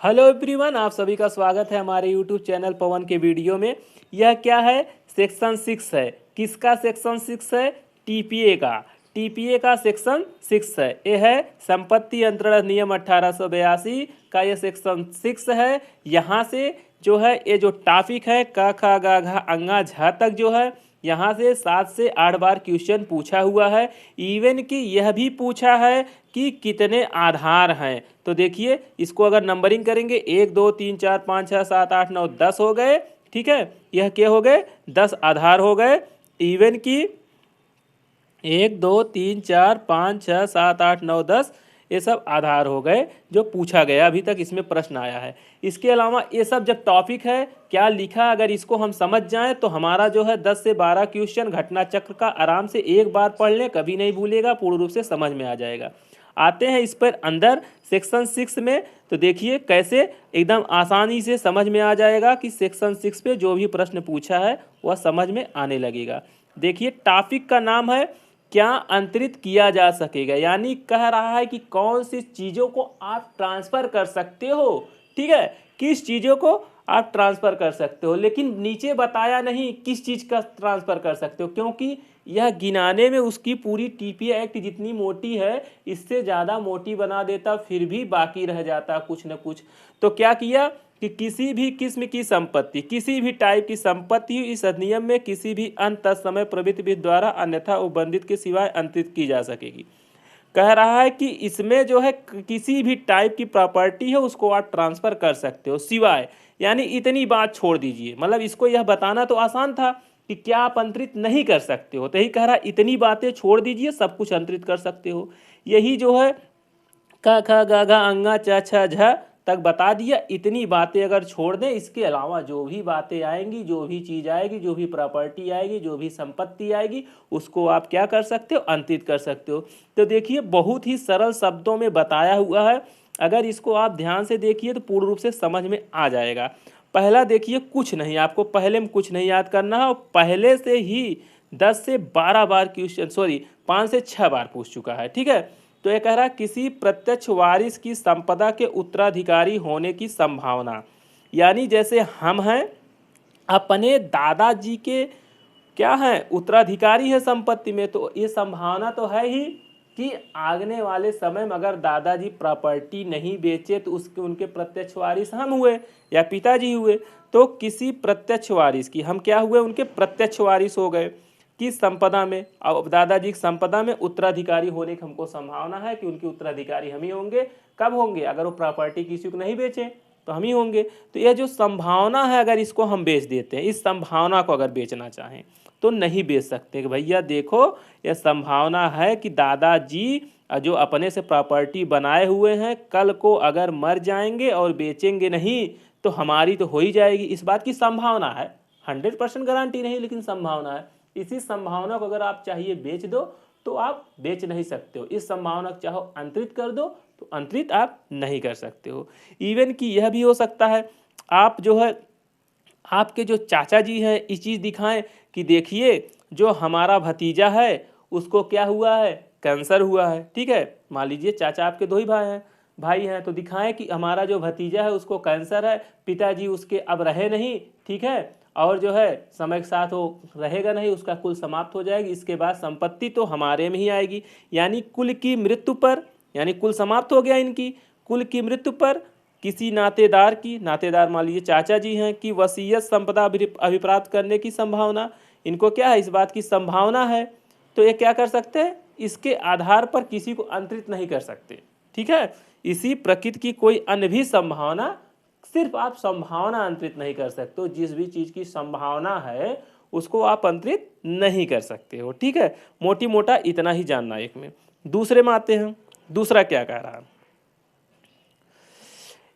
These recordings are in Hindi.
हेलो एवरीवन, आप सभी का स्वागत है हमारे यूट्यूब चैनल पवन के वीडियो में। यह क्या है? सेक्शन 6 है। किसका सेक्शन 6 है? टीपीए का। टीपीए का सेक्शन 6 है। यह है संपत्ति अंतरण अधिनियम 1882 का ये सेक्शन 6 है। यहाँ से जो है ये जो टॉपिक है क ख ग घ अंगा झ तक जो है यहाँ से 7 से 8 बार क्वेश्चन पूछा हुआ है। इवन कि यह भी पूछा है कि कितने आधार हैं। तो देखिए इसको अगर नंबरिंग करेंगे 1 2 3 4 5 6 7 8 9 10 हो गए। ठीक है, यह क्या हो गए? 10 आधार हो गए। इवन कि 1 2 3 4 5 6 7 8 9 10 ये सब आधार हो गए जो पूछा गया अभी तक इसमें प्रश्न आया है। इसके अलावा ये सब जब टॉपिक है क्या लिखा, अगर इसको हम समझ जाएं तो हमारा जो है 10 से 12 क्वेश्चन घटना चक्र का आराम से एक बार पढ़ लें, कभी नहीं भूलेगा, पूर्ण रूप से समझ में आ जाएगा। आते हैं इस पर अंदर सेक्शन 6 में। तो देखिए कैसे एकदम आसानी से समझ में आ जाएगा कि सेक्शन 6 पे जो भी प्रश्न पूछा है वह समझ में आने लगेगा। देखिए टॉपिक का नाम है क्या अंतरित किया जा सकेगा, यानी कह रहा है कि कौन सी चीज़ों को आप ट्रांसफ़र कर सकते हो। ठीक है, किस चीज़ों को आप ट्रांसफ़र कर सकते हो, लेकिन नीचे बताया नहीं किस चीज़ का ट्रांसफ़र कर सकते हो, क्योंकि यह गिनाने में उसकी पूरी टीपीए एक्ट जितनी मोटी है इससे ज़्यादा मोटी बना देता, फिर भी बाकी रह जाता कुछ न कुछ। तो क्या किया कि किसी भी किस्म की संपत्ति, किसी भी टाइप की संपत्ति इस अधिनियम में किसी भी अन्य तत्समय प्रवृत्ति विधि द्वारा अन्यथा उपबंधित के सिवाय अंतरित की जा सकेगी। कह रहा है कि इसमें जो है किसी भी टाइप की प्रॉपर्टी है उसको आप ट्रांसफ़र कर सकते हो सिवाय, यानी इतनी बात छोड़ दीजिए। मतलब इसको यह बताना तो आसान था कि क्या आप अंतरित नहीं कर सकते हो, तो यही कह रहा है इतनी बातें छोड़ दीजिए, सब कुछ अंतरित कर सकते हो। यही जो है क ख ग घ अंगा च छ झ तक बता दिया। इतनी बातें अगर छोड़ दें, इसके अलावा जो भी बातें आएंगी, जो भी चीज़ आएगी, जो भी प्रॉपर्टी आएगी, जो भी संपत्ति आएगी, उसको आप क्या कर सकते हो? अंतरित कर सकते हो। तो देखिए बहुत ही सरल शब्दों में बताया हुआ है। अगर इसको आप ध्यान से देखिए तो पूर्ण रूप से समझ में आ जाएगा। पहला देखिए, कुछ नहीं, आपको पहले में कुछ नहीं याद करना है, और पहले से ही 10 से 12 बार क्वेश्चन, सॉरी 5 से 6 बार पूछ चुका है। ठीक है, तो ये कह रहा है किसी प्रत्यक्ष वारिस की संपदा के उत्तराधिकारी होने की संभावना, यानी जैसे हम हैं अपने दादाजी के क्या है? उत्तराधिकारी है संपत्ति में, तो ये संभावना तो है ही कि आगने वाले समय में अगर दादाजी प्रॉपर्टी नहीं बेचे तो उसके उनके प्रत्यक्ष वारिस हम हुए या पिताजी हुए। तो किसी प्रत्यक्ष वारिस की हम क्या हुए? उनके प्रत्यक्ष वारिस हो गए। किस संपदा में? अब दादाजी की संपदा में उत्तराधिकारी होने की हमको संभावना है कि उनके उत्तराधिकारी हम ही होंगे। कब होंगे? अगर वो प्रॉपर्टी किसी को नहीं बेचे तो हम ही होंगे। तो यह जो संभावना है, अगर इसको हम बेच देते हैं, इस संभावना को अगर बेचना चाहें तो नहीं बेच सकते कि भैया देखो यह संभावना है कि दादाजी जो अपने से प्रॉपर्टी बनाए हुए हैं कल को अगर मर जाएंगे और बेचेंगे नहीं तो हमारी तो हो ही जाएगी। इस बात की संभावना है, 100% गारंटी नहीं, लेकिन संभावना है। इसी संभावना को अगर आप चाहिए बेच दो तो आप बेच नहीं सकते हो। इस संभावना को चाहो अंतरित कर दो तो अंतरित आप नहीं कर सकते हो। इवन कि यह भी हो सकता है आप जो है आपके जो चाचा जी हैं इस चीज़ दिखाएं कि देखिए जो हमारा भतीजा है उसको क्या हुआ है? कैंसर हुआ है। ठीक है, मान लीजिए चाचा आपके दो ही भाई हैं, तो दिखाएं कि हमारा जो भतीजा है उसको कैंसर है, पिताजी उसके अब रहे नहीं। ठीक है, और जो है समय के साथ वो रहेगा नहीं, उसका कुल समाप्त हो जाएगी, इसके बाद संपत्ति तो हमारे में ही आएगी। यानी कुल की मृत्यु पर, यानी कुल समाप्त हो गया इनकी, कुल की मृत्यु पर किसी नातेदार की, नातेदार मान लीजिए चाचा जी हैं, कि वसीयत संपदा अभिप्राप्त करने की संभावना, इनको क्या है? इस बात की संभावना है। तो ये क्या कर सकते हैं? इसके आधार पर किसी को अंतरित नहीं कर सकते। ठीक है, इसी प्रकृति की कोई अन्य भी संभावना, सिर्फ आप संभावना अंतरित नहीं कर सकते हो। जिस भी चीज़ की संभावना है उसको आप अंतरित नहीं कर सकते हो। ठीक है, मोटी मोटा इतना ही जानना एक में। दूसरे में आते हैं। दूसरा क्या कह रहा है?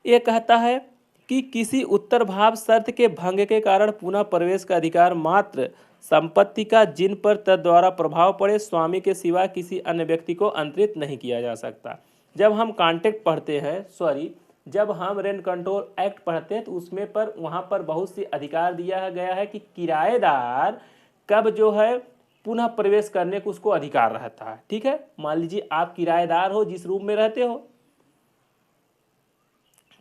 ये कहता है कि किसी उत्तर भाव शर्त के भंग के कारण पुनः प्रवेश का अधिकार मात्र संपत्ति का जिन पर तद्वारा प्रभाव पड़े स्वामी के सिवा किसी अन्य व्यक्ति को अंतरित नहीं किया जा सकता। जब हम कॉन्ट्रैक्ट पढ़ते हैं, सॉरी जब हम रेंट कंट्रोल एक्ट पढ़ते हैं तो उसमें पर वहाँ पर बहुत सी अधिकार दिया गया है कि किराएदार कब जो है पुनः प्रवेश करने को उसको अधिकार रहता है। ठीक है, मान लीजिए आप किराएदार हो, जिस रूम में रहते हो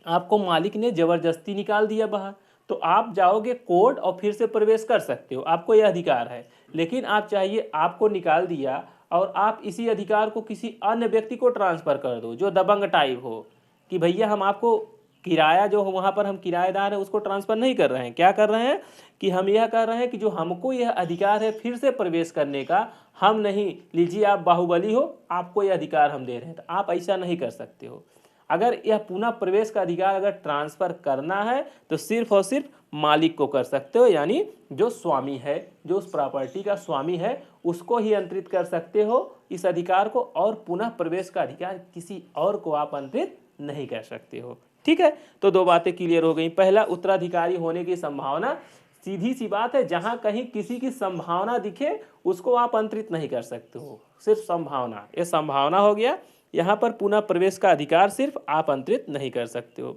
आपको मालिक ने ज़बरदस्ती निकाल दिया बाहर, तो आप जाओगे कोर्ट और फिर से प्रवेश कर सकते हो, आपको यह अधिकार है। लेकिन आप चाहिए, आपको निकाल दिया और आप इसी अधिकार को किसी अन्य व्यक्ति को ट्रांसफ़र कर दो जो दबंग टाइप हो, कि भैया हम आपको किराया जो वहाँ पर हम किराएदार हैं उसको ट्रांसफ़र नहीं कर रहे हैं, क्या कर रहे हैं कि हम यह कर रहे हैं कि जो हमको यह अधिकार है फिर से प्रवेश करने का, हम नहीं, लीजिए आप बाहुबली हो, आपको यह अधिकार हम दे रहे हैं, तो आप ऐसा नहीं कर सकते हो। अगर यह पुनः प्रवेश का अधिकार अगर ट्रांसफ़र करना है तो सिर्फ और सिर्फ मालिक को कर सकते हो, यानी जो स्वामी है, जो उस प्रॉपर्टी का स्वामी है, उसको ही अंतरित कर सकते हो इस अधिकार को, और पुनः प्रवेश का अधिकार किसी और को आप अंतरित नहीं कर सकते हो। ठीक है, तो दो बातें क्लियर हो गई। पहला, उत्तराधिकारी होने की संभावना, सीधी सी बात है, जहां कहीं किसी की संभावना दिखे उसको आप अंतरित नहीं कर सकते हो, सिर्फ संभावना, ये संभावना हो गया। यहाँ पर पुनः प्रवेश का अधिकार सिर्फ आप अंतरित नहीं कर सकते हो।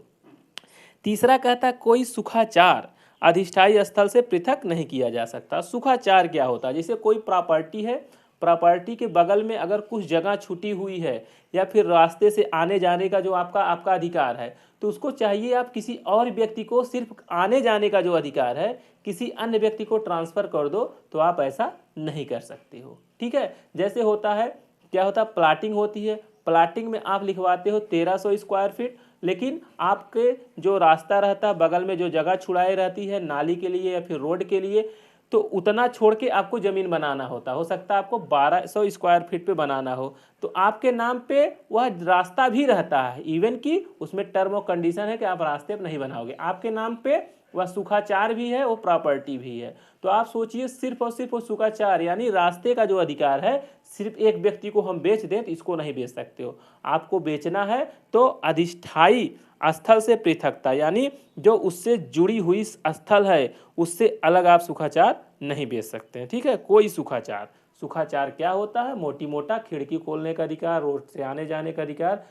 तीसरा कहता है कोई सुखाचार अधिष्ठायी स्थल से पृथक नहीं किया जा सकता। सुखाचार क्या होता है? जैसे कोई प्रॉपर्टी है, प्रॉपर्टी के बगल में अगर कुछ जगह छूटी हुई है या फिर रास्ते से आने जाने का जो आपका अधिकार है, तो उसको चाहिए आप किसी और व्यक्ति को सिर्फ आने जाने का जो अधिकार है किसी अन्य व्यक्ति को ट्रांसफ़र कर दो, तो आप ऐसा नहीं कर सकते हो। ठीक है, जैसे होता है, क्या होता है, प्लाटिंग होती है, प्लाटिंग में आप लिखवाते हो 1300 स्क्वायर फीट, लेकिन आपके जो रास्ता रहता है बगल में जो जगह छुड़ाई रहती है नाली के लिए या फिर रोड के लिए, तो उतना छोड़ के आपको ज़मीन बनाना होता, हो सकता है आपको 1200 स्क्वायर फीट पे बनाना हो, तो आपके नाम पे वह रास्ता भी रहता है, इवन कि उसमें टर्म और कंडीशन है कि आप रास्ते पर नहीं बनाओगे, आपके नाम पे वह सुखाचार भी है, वो प्रॉपर्टी भी है। तो आप सोचिए, सिर्फ और सिर्फ वो सुखाचार यानी रास्ते का जो अधिकार है सिर्फ एक व्यक्ति को हम बेच दें, तो इसको नहीं बेच सकते हो। आपको बेचना है तो अधिष्ठायी स्थल से पृथकता, यानी जो उससे जुड़ी हुई स्थल है उससे अलग आप सुखाचार नहीं बेच सकते हैं। ठीक है, कोई सुखाचार, सुखाचार क्या होता है? मोटी मोटा खिड़की खोलने का अधिकार, रोड से आने जाने का अधिकार,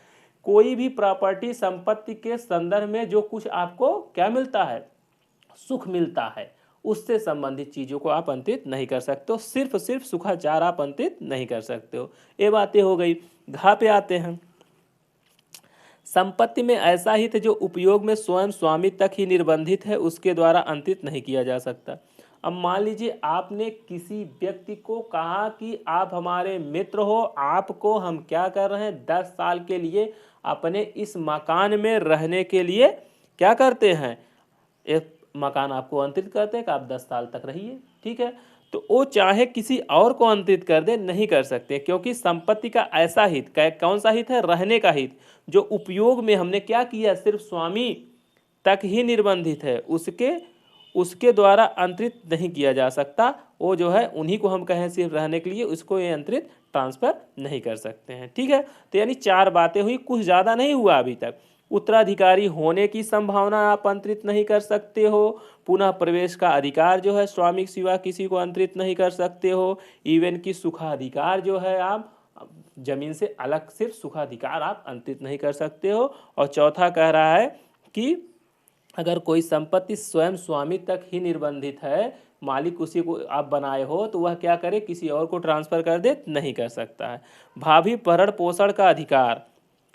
कोई भी प्रॉपर्टी संपत्ति के संदर्भ में जो कुछ आपको क्या मिलता है, सुख मिलता है, उससे संबंधित चीज़ों को आप अंतरित नहीं कर सकते हो, सिर्फ सिर्फ सुखाचार आप अंतरित नहीं कर सकते हो। ये बातें हो गई। घा पे आते हैं। संपत्ति में ऐसा हित जो उपयोग में स्वयं स्वामी तक ही निर्बंधित है उसके द्वारा अंतरित नहीं किया जा सकता। अब मान लीजिए आपने किसी व्यक्ति को कहा कि आप हमारे मित्र हो, आपको हम क्या कर रहे हैं, 10 साल के लिए अपने इस मकान में रहने के लिए क्या करते हैं, एक मकान आपको अंतरित करते हैं कि आप 10 साल तक रहिए। ठीक है, तो वो चाहे किसी और को अंतरित कर दे, नहीं कर सकते, क्योंकि संपत्ति का ऐसा हित, कौन सा हित है, रहने का हित, जो उपयोग में हमने क्या किया, सिर्फ स्वामी तक ही निर्बंधित है, उसके द्वारा अंतरित नहीं किया जा सकता। वो जो है उन्हीं को हम कहें सिर्फ रहने के लिए, उसको ये अंतरित ट्रांसफ़र नहीं कर सकते हैं। ठीक है, तो यानी 4 बातें हुई, कुछ ज़्यादा नहीं हुआ अभी तक। उत्तराधिकारी होने की संभावना आप अंतरित नहीं कर सकते हो, पुनः प्रवेश का अधिकार जो है स्वामी के सिवा किसी को अंतरित नहीं कर सकते हो, इवन कि सुखाधिकार जो है आप जमीन से अलग सिर्फ सुखाधिकार आप अंतरित नहीं कर सकते हो। और चौथा कह रहा है कि अगर कोई संपत्ति स्वयं स्वामी तक ही निर्बंधित है, मालिक उसी को आप बनाए हो, तो वह क्या करे, किसी और को ट्रांसफ़र कर दे, नहीं कर सकता है। भावी भरण पोषण का अधिकार,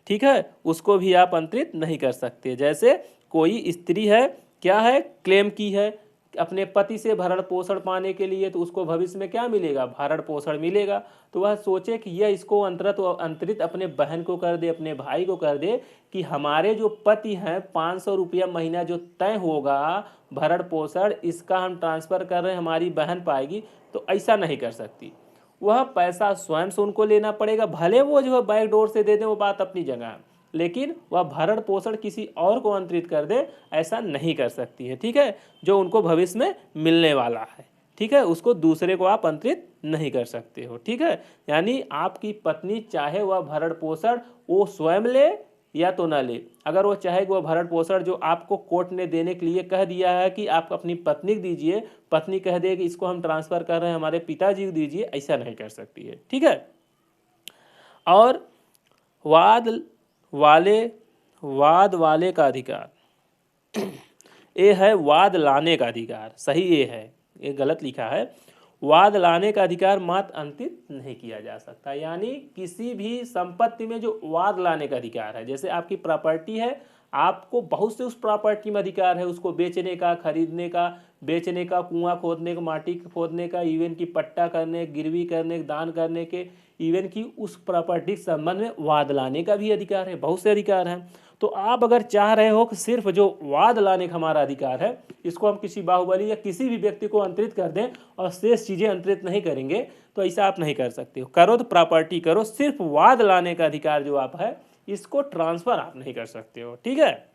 ठीक है, उसको भी आप अंतरित नहीं कर सकते। जैसे कोई स्त्री है, क्या है, क्लेम की है अपने पति से भरण पोषण पाने के लिए, तो उसको भविष्य में क्या मिलेगा, भरण पोषण मिलेगा। तो वह सोचे कि यह इसको अंतरित अपने बहन को कर दे, अपने भाई को कर दे, कि हमारे जो पति हैं 500 रुपया महीना जो तय होगा भरण पोषण, इसका हम ट्रांसफ़र कर रहे हैं, हमारी बहन पाएगी, तो ऐसा नहीं कर सकती। वह पैसा स्वयं से उनको लेना पड़ेगा, भले वो जो है बैक डोर से दे दें, वो बात अपनी जगह है, लेकिन वह भरण पोषण किसी और को अंतरित कर दे, ऐसा नहीं कर सकती है। ठीक है, जो उनको भविष्य में मिलने वाला है, ठीक है, उसको दूसरे को आप अंतरित नहीं कर सकते हो। ठीक है, यानी आपकी पत्नी चाहे वह भरण पोषण वो स्वयं ले या तो ना ले, अगर वो चाहे वह भरण पोषण जो आपको कोर्ट ने देने के लिए कह दिया है कि आप अपनी पत्नी को दीजिए, पत्नी कह दे कि इसको हम ट्रांसफ़र कर रहे हैं हमारे पिताजी को दीजिए, ऐसा नहीं कर सकती है। ठीक है, और वाद वाले का अधिकार, ये है वाद लाने का अधिकार, सही ये है, ये गलत लिखा है, वाद लाने का अधिकार मात्र अंतरित नहीं किया जा सकता। यानी किसी भी संपत्ति में जो वाद लाने का अधिकार है, जैसे आपकी प्रॉपर्टी है, आपको बहुत से उस प्रॉपर्टी में अधिकार है, उसको बेचने का, खरीदने का, बेचने का, कुआं खोदने का, माटी खोदने का, इवन की पट्टा करने, गिरवी करने, दान करने के, इवन की उस प्रॉपर्टी के संबंध में वाद लाने का भी अधिकार है। बहुत से अधिकार हैं। तो आप अगर चाह रहे हो कि सिर्फ जो वाद लाने का हमारा अधिकार है इसको हम किसी बाहुबली या किसी भी व्यक्ति को अंतरित कर दें और शेष चीज़ें अंतरित नहीं करेंगे, तो ऐसा आप नहीं कर सकते हो। करो तो प्रॉपर्टी करो, सिर्फ वाद लाने का अधिकार जो आप है इसको ट्रांसफर आप नहीं कर सकते हो। ठीक है।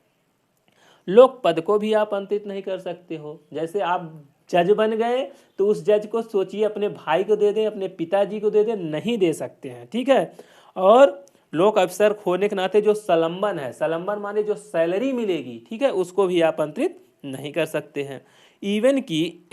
लोक पद को भी आप अंतरित नहीं कर सकते हो। जैसे आप जज बन गए तो उस जज को सोचिए अपने भाई को दे दें, अपने पिताजी को दे दें, नहीं दे सकते हैं। ठीक है। और लोक अफसर होने के नाते जो सलंबन है, सलंबन माने जो सैलरी मिलेगी, ठीक है, उसको भी आप अंतरित नहीं कर सकते हैं। इवन की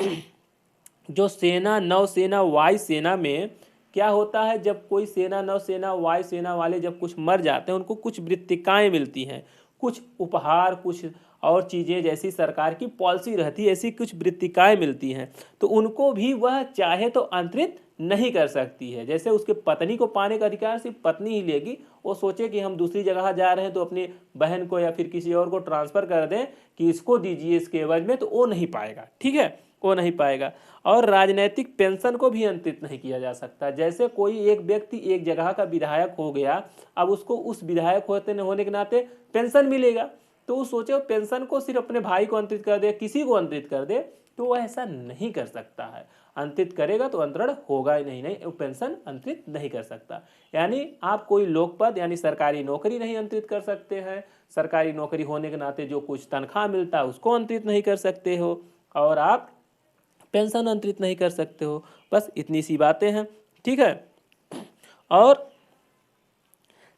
जो सेना, नौसेना, वायुसेना में क्या होता है, जब कोई सेना, नौसेना, वायुसेना वाले जब कुछ मर जाते हैं उनको कुछ वृत्तिकाएँ मिलती हैं, कुछ उपहार, कुछ और चीज़ें, जैसी सरकार की पॉलिसी रहती है ऐसी कुछ वृत्तिकाएँ मिलती हैं, तो उनको भी वह चाहे तो अंतरित नहीं कर सकती है। जैसे उसके पत्नी को पाने का अधिकार सिर्फ पत्नी ही लेगी। वो सोचे कि हम दूसरी जगह जा रहे हैं तो अपनी बहन को या फिर किसी और को ट्रांसफ़र कर दें कि इसको दीजिए इसके एवज में, तो वो नहीं पाएगा। ठीक है, वो नहीं पाएगा। और राजनीतिक पेंशन को भी अंतरित नहीं किया जा सकता। जैसे कोई एक व्यक्ति एक जगह का विधायक हो गया, अब उसको उस विधायक होने के नाते पेंशन मिलेगा, तो वो सोचे पेंशन को सिर्फ अपने भाई को अंतरित कर दे, किसी को अंतरित कर दे, तो वह ऐसा नहीं कर सकता है। अंतरित करेगा तो अंतरण होगा ही नहीं, वो पेंशन अंतरित नहीं कर सकता। यानी आप कोई लोकपद यानी सरकारी नौकरी नहीं अंतरित कर सकते हैं। सरकारी नौकरी होने के नाते जो कुछ तनख्वाह मिलता है उसको अंतरित नहीं कर सकते हो, और आप पेंशन अंतरित नहीं कर सकते हो। बस इतनी सी बातें हैं। ठीक है। और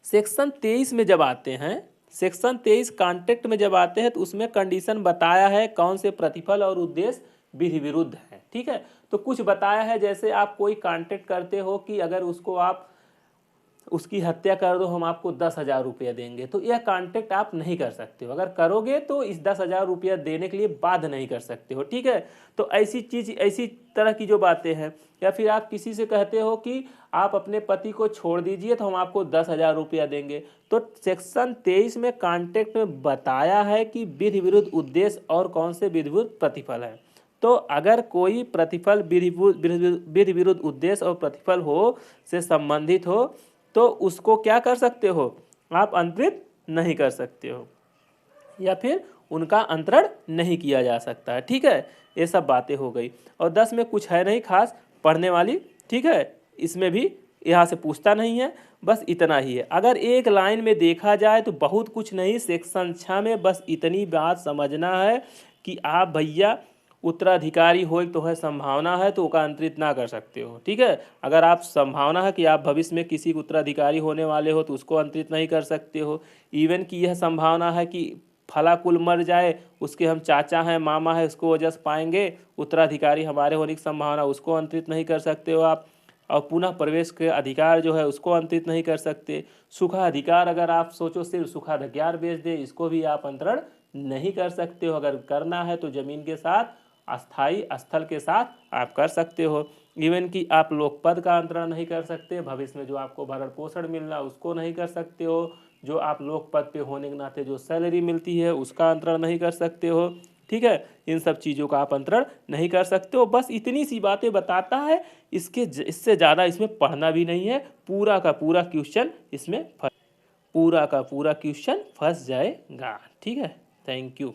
सेक्शन 23 में जब आते हैं, सेक्शन 23 कॉन्ट्रैक्ट में जब आते हैं तो उसमें कंडीशन बताया है कौन से प्रतिफल और उद्देश्य विधि विरुद्ध है। ठीक है। तो कुछ बताया है, जैसे आप कोई कॉन्ट्रैक्ट करते हो कि अगर उसको आप उसकी हत्या कर दो हम आपको 10,000 रुपया देंगे, तो यह कॉन्ट्रैक्ट आप नहीं कर सकते हो। अगर करोगे तो इस 10,000 रुपया देने के लिए बाध्य नहीं कर सकते हो। ठीक है। तो ऐसी चीज़, ऐसी तरह की जो बातें हैं, या फिर आप किसी से कहते हो कि आप अपने पति को छोड़ दीजिए तो हम आपको 10,000 रुपया देंगे, तो सेक्शन 23 में कॉन्ट्रैक्ट में बताया है कि विधि विरुद्ध उद्देश्य और कौन से विधि विरुद्ध प्रतिफल है। तो अगर कोई प्रतिफल विधि विरुद्ध उद्देश्य और प्रतिफल हो से संबंधित हो तो उसको क्या कर सकते हो, आप अंतरित नहीं कर सकते हो, या फिर उनका अंतरण नहीं किया जा सकता है। ठीक है। ये सब बातें हो गई। और 10 में कुछ है नहीं खास पढ़ने वाली। ठीक है। इसमें भी यहाँ से पूछता नहीं है, बस इतना ही है। अगर एक लाइन में देखा जाए तो बहुत कुछ नहीं। सेक्शन 6 में बस इतनी बात समझना है कि आप भैया उत्तराधिकारी हो तो है संभावना है तो उसका अंतरित ना कर सकते हो। ठीक है। अगर आप संभावना है कि आप भविष्य में किसी उत्तराधिकारी होने वाले हो तो उसको अंतरित नहीं कर सकते हो। इवन की यह संभावना है कि फला कुल मर जाए, उसके हम चाचा हैं, मामा है, उसको वजह से पाएंगे उत्तराधिकारी हमारे होने की संभावना, उसको अंतरित नहीं कर सकते हो आप। और पुनः प्रवेश के अधिकार जो है उसको अंतरित नहीं कर सकते। सुखाधिकार अगर आप सोचो सिर्फ सुखाधिकार बेच दे, इसको भी आप अंतरण नहीं कर सकते हो। अगर करना है तो जमीन के साथ, अस्थाई स्थल के साथ आप कर सकते हो। इवन कि आप लोकपद का अंतरण नहीं कर सकते, भविष्य में जो आपको भरण पोषण मिलना उसको नहीं कर सकते हो, जो आप लोकपद पे होने के नाते जो सैलरी मिलती है उसका अंतरण नहीं कर सकते हो। ठीक है। इन सब चीज़ों का आप अंतरण नहीं कर सकते हो। बस इतनी सी बातें बताता है, इससे ज़्यादा इसमें पढ़ना भी नहीं है। पूरा का पूरा क्वेश्चन इसमें पूरा का पूरा क्वेश्चन फंस जाएगा। ठीक है। Thank you.